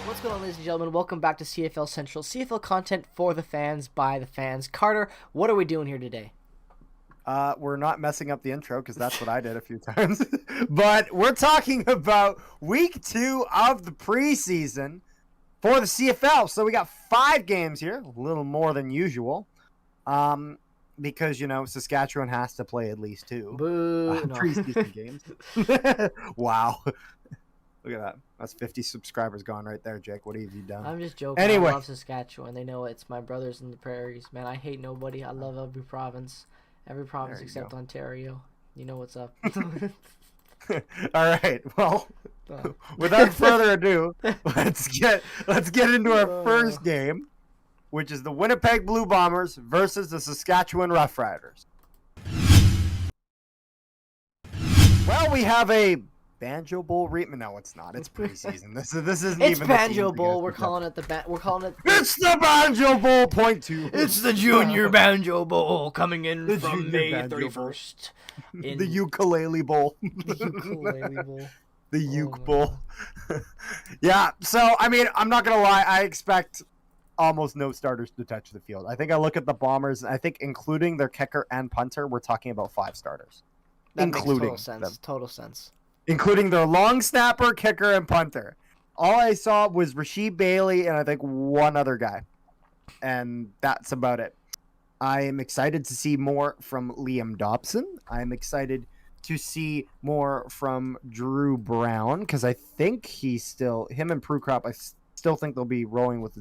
What's going on, ladies and gentlemen? Welcome back to CFL Central. CFL content for the fans, by the fans. Carter, what are we doing here today? We're not messing up the intro because that's what I did a few times. But we're talking about week 2 of the preseason for the CFL. So we got 5 games here, a little more than usual. Because, Saskatchewan has to play at least 2 preseason games. Wow. Look at that. That's 50 subscribers gone right there, Jake. What have you done? I'm just joking. Anyway. I love Saskatchewan. They know it's my brothers in the prairies. Man, I hate nobody. I love every province. Every province except Ontario. You know what's up. All right. Well, without further ado, let's get into our first game, which is the Winnipeg Blue Bombers versus the Saskatchewan Roughriders. Well, we have a Banjo Bowl No, it's not. It's preseason. This isn't it's even. It's Banjo Bowl. We're calling it We're calling it. It's the Banjo Bowl. Point 2. It's the Junior Banjo Bowl coming in from May 31st. The Ukulele Bowl. The Ukulele Bowl. The Uke Bowl. Yeah. So I'm not gonna lie. I expect almost no starters to touch the field. I think I look at the Bombers. I think including their kicker and punter, we're talking about 5 starters. That including makes total sense. Total sense. Including their long snapper, kicker, and punter. All I saw was Rasheed Bailey and I think one other guy. And that's about it. I am excited to see more from Liam Dobson. I'm excited to see more from Drew Brown because I think him and Prukop, I still think they'll be rolling with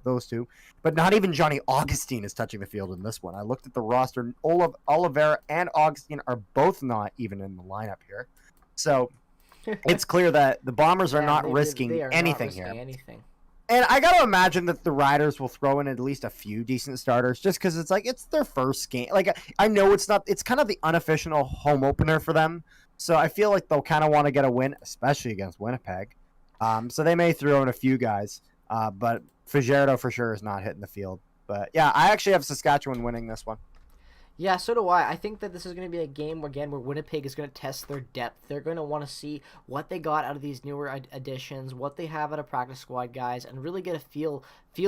those two. But not even Johnny Augustine is touching the field in this one. I looked at the roster. Oliveira and Augustine are both not even in the lineup here. So it's clear that the Bombers are not risking anything here. And I got to imagine that the Riders will throw in at least a few decent starters just because it's their first game. I know it's kind of the unofficial home opener for them. So I feel like they'll kind of want to get a win, especially against Winnipeg. So they may throw in a few guys, but Fajardo for sure is not hitting the field. But yeah, I actually have Saskatchewan winning this one. Yeah, so do I. I think that this is going to be a game where Winnipeg is going to test their depth. They're going to want to see what they got out of these newer additions, what they have out of practice squad guys, and really get a feel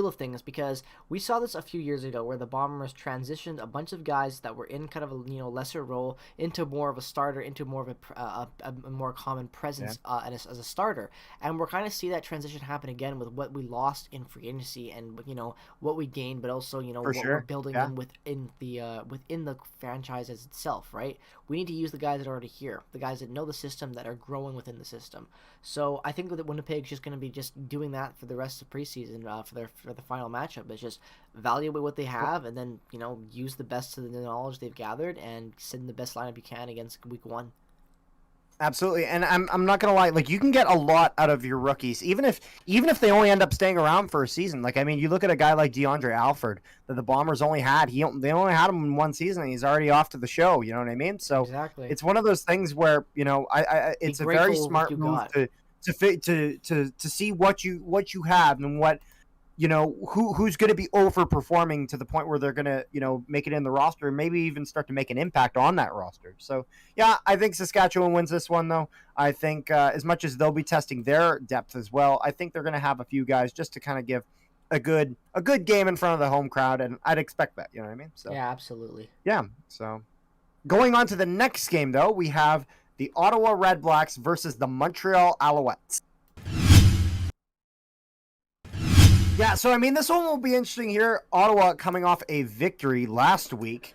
of things, because we saw this a few years ago where the Bombers transitioned a bunch of guys that were in kind of a lesser role into more of a starter, into more of a more common presence as a starter, and we're kind of see that transition happen again with what we lost in free agency and what we gained, but also what we're building in within the franchise as itself, right? We need to use the guys that are already here, the guys that know the system, that are growing within the system. So I think that Winnipeg's just going to be just doing that for the rest of preseason, for the final matchup. Is just evaluate what they have and then use the best of the knowledge they've gathered and send the best lineup you can against week 1. Absolutely, and I'm not gonna lie. You can get a lot out of your rookies, even if they only end up staying around for a season. You look at a guy like DeAndre Alford that the Bombers only had. They only had him in one season, and he's already off to the show. You know what I mean? So exactly. It's one of those things where it's a very smart move to see what you have and what. Who's going to be overperforming to the point where they're going to, make it in the roster and maybe even start to make an impact on that roster. So, yeah, I think Saskatchewan wins this one, though. I think as much as they'll be testing their depth as well, I think they're going to have a few guys just to kind of give a good game in front of the home crowd, and I'd expect that, you know what I mean? So yeah, absolutely. Yeah, so going on to the next game, though, we have the Ottawa Red Blacks versus the Montreal Alouettes. Yeah, so this one will be interesting here. Ottawa coming off a victory last week,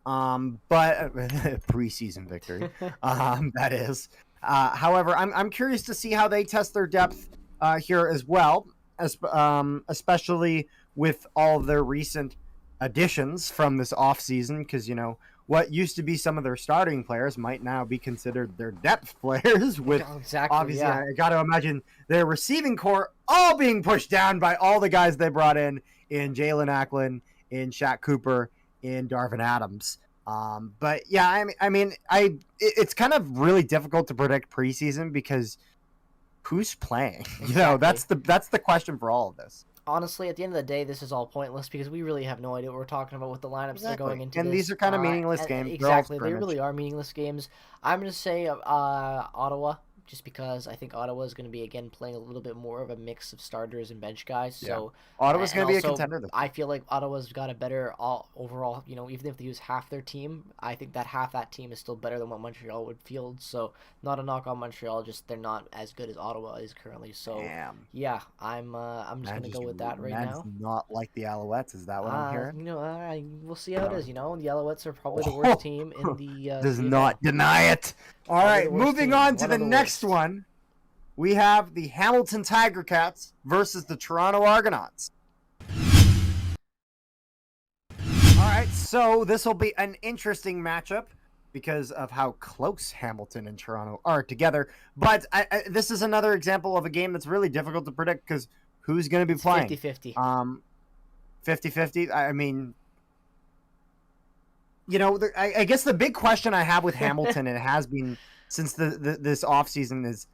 but preseason victory, that is. However, I'm curious to see how they test their depth here as well, especially with all of their recent additions from this offseason, because what used to be some of their starting players might now be considered their depth players. With obviously, I got to imagine their receiving core all being pushed down by all the guys they brought in Jalen Acklin, in Shaq Cooper, in Darvin Adams. But yeah, it's kind of really difficult to predict preseason because who's playing? Exactly. That's the question for all of this. honestly, at the end of the day, this is all pointless because we really have no idea what we're talking about with the lineups that are going Exactly. into And this. these are kind of meaningless games. They're all Exactly, they scrimmage. really are meaningless games. I'm gonna say Ottawa, just because I think Ottawa is going to be again playing a little bit more of a mix of starters and bench guys. Yeah. So, Ottawa's and going to be a also contender this I year. feel like Ottawa's got a better overall. Even if they use half their team, I think that half that team is still better than what Montreal would field. So, not a knock on Montreal, just they're not as good as Ottawa is currently. So, Damn. yeah, I'm just gonna go with that right Man does now. not like the Alouettes. Is that what I'm hearing? We'll see how it No. is. The Alouettes are probably the worst team in the Does CFL. not deny it. All Probably right, the worst moving team. on to One the of the next worst. one. We have the Hamilton Tiger Cats versus the Toronto Argonauts. All right, so this will be an interesting matchup because of how close Hamilton and Toronto are together. But this is another example of a game that's really difficult to predict because who's going to be It's playing? 50-50. 50-50. I mean, I guess the big question I have with Hamilton, and it has been since this offseason, is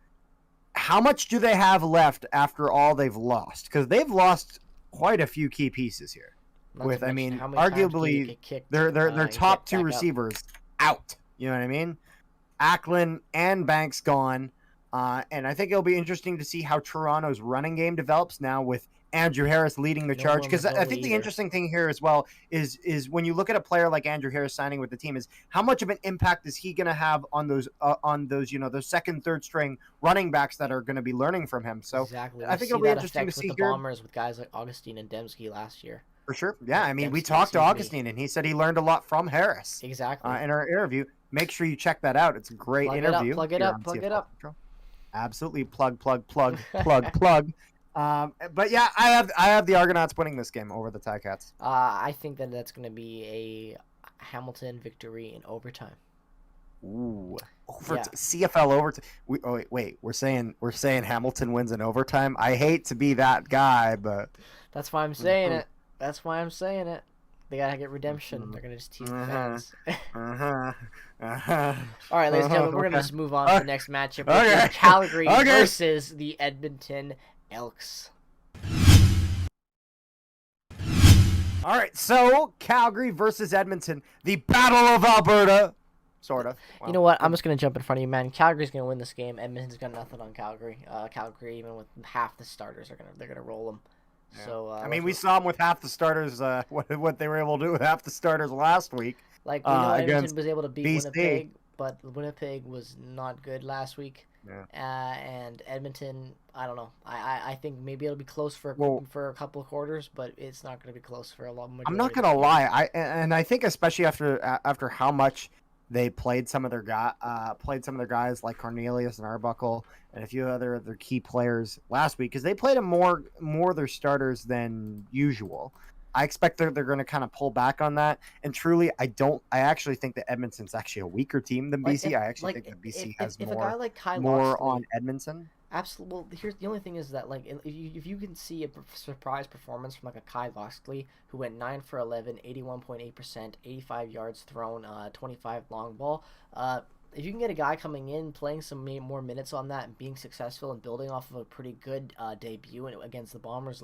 how much do they have left after all they've lost? Because they've lost quite a few key pieces here. Not to mention how many times can you Arguably get kicked, their and top get two back up. receivers out. You know what I mean? Ackland and Banks gone. And I think it'll be interesting to see how Toronto's running game develops now with Andrew Harris leading the No charge. more Because I think Mazzola the either. interesting thing here as well is when you look at a player like Andrew Harris signing with the team, is how much of an impact is he going to have on those those second, third string running backs that are going to be learning from him. So Exactly. I We think see it'll be that interesting to effect with see the here. Bombers with guys like Augustine and Dembski last year. For sure. Yeah, I mean, we Dembski, talked to excuse me. Augustine, and he said he learned a lot from Harris Exactly. in our interview. Make sure you check that out. It's a great interview. Plug it here up. on Plug CFL it up. Central. Absolutely, plug. But yeah, I have the Argonauts winning this game over the Ticats. I think that that's going to be a Hamilton victory in overtime. Ooh, Yeah. CFL overtime. Wait. We're saying Hamilton wins in overtime. I hate to be that guy, but That's why I'm saying it. That's why I'm saying it. They gotta get redemption. They're gonna just tease the fans. All right, ladies and gentlemen, we're gonna just move on to the next matchup, which is Calgary versus the Edmonton Elks. All right, so Calgary versus Edmonton, the Battle of Alberta, sort of. Well, you know what? I'm just gonna jump in front of you, man. Calgary's gonna win this game. Edmonton's got nothing on Calgary. Calgary, even with half the starters, they're gonna roll them. Yeah. So I mean, we saw them with half the starters. What they were able to do with half the starters last week. Like we know Edmonton was able to beat BC. Winnipeg, but Winnipeg was not good last week. Yeah. And Edmonton, I don't know. I think maybe it'll be close for a couple of quarters, but it's not going to be close for a long. I'm not gonna lie. I think especially after how much they played some of their guys like Cornelius and Arbuckle and a few other key players last week, because they played more of their starters than usual. I expect they're going to kind of pull back on that. And truly, I actually think that Edmonton's actually a weaker team than BC. I actually think that BC has a guy like Kai more Loxley, on Edmonton. Absolutely. Well, here's the only thing is that if you can see a surprise performance from like a Kai Loxley who went 9 for 11, 81.8%, 85 yards thrown, 25 long ball. If you can get a guy coming in, playing some more minutes on that, and being successful and building off of a pretty good debut against the Bombers,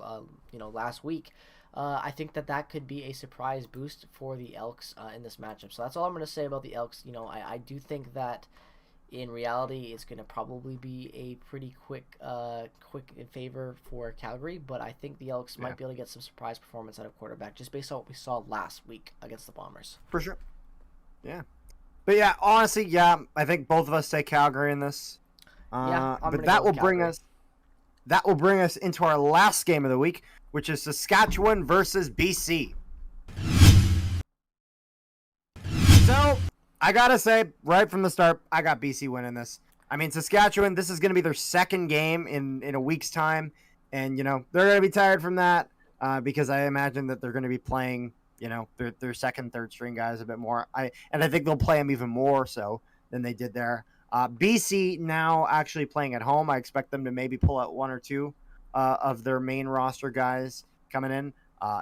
last week. I think that could be a surprise boost for the Elks in this matchup. So that's all I'm going to say about the Elks. I do think that in reality it's going to probably be a pretty quick in favor for Calgary, but I think the Elks might be able to get some surprise performance out of quarterback just based on what we saw last week against the Bombers. For sure. Yeah. But yeah, honestly, I think both of us say Calgary in this. But that will bring us into our last game of the week, which is Saskatchewan versus BC. So, I gotta say, right from the start, I got BC winning this. I mean, Saskatchewan, this is going to be their second game in a week's time, and, they're going to be tired from that because I imagine that they're going to be playing, their second, third string guys a bit more. I think they'll play them even more so than they did there. BC now actually playing at home. I expect them to maybe pull out one or two of their main roster guys coming in.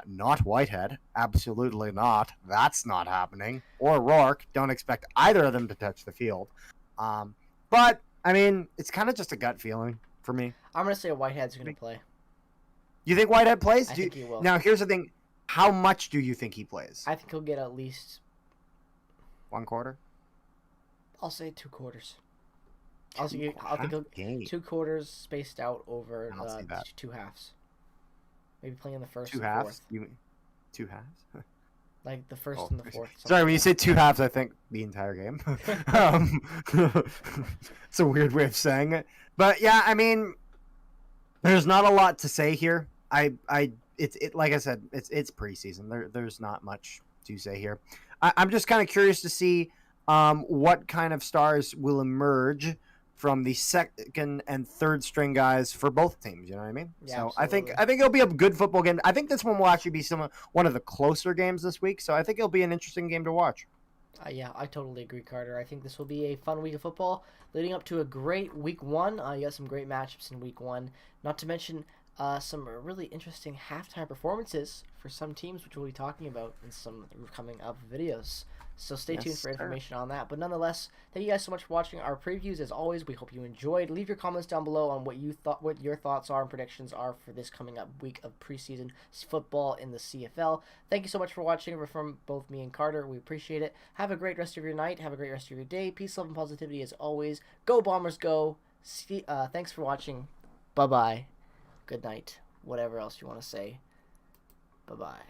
Not Whitehead. Absolutely not. That's not happening. Or Rourke. Don't expect either of them to touch the field. But, I mean, it's kind of just a gut feeling for me. I'm going to say Whitehead's going to play. You think Whitehead plays? I think he will. Now, here's the thing. How much do you think he plays? I think he'll get at least 1 quarter? I'll say 2 quarters. I'll think he'll 2 quarters spaced out over 2 halves. Maybe playing in the first 2 and halves? fourth. You mean 2 halves? Like the first and the fourth. Sorry, when you say 2 halves, I think the entire game. It's a weird way of saying it. But yeah, I mean, there's not a lot to say here. It's like I said, it's preseason. There's not much to say here. I'm just kind of curious to see what kind of stars will emerge from the second and third string guys for both teams. You know what I mean? Yeah, so absolutely. I think it'll be a good football game. I think this one will actually be one of the closer games this week. So I think it'll be an interesting game to watch. Yeah, I totally agree, Carter. I think this will be a fun week of football leading up to a great week 1. You got some great matchups in week 1. Not to mention some really interesting halftime performances for some teams, which we'll be talking about in some coming up videos. So stay tuned for information on that. But nonetheless, thank you guys so much for watching our previews. As always, we hope you enjoyed. Leave your comments down below on what your thoughts are and predictions are for this coming up week of preseason football in the CFL. Thank you so much for watching. From both me and Carter, we appreciate it. Have a great rest of your night. Have a great rest of your day. Peace, love, and positivity as always. Go Bombers, go! Thanks for watching. Bye bye. Good night. Whatever else you want to say. Bye bye.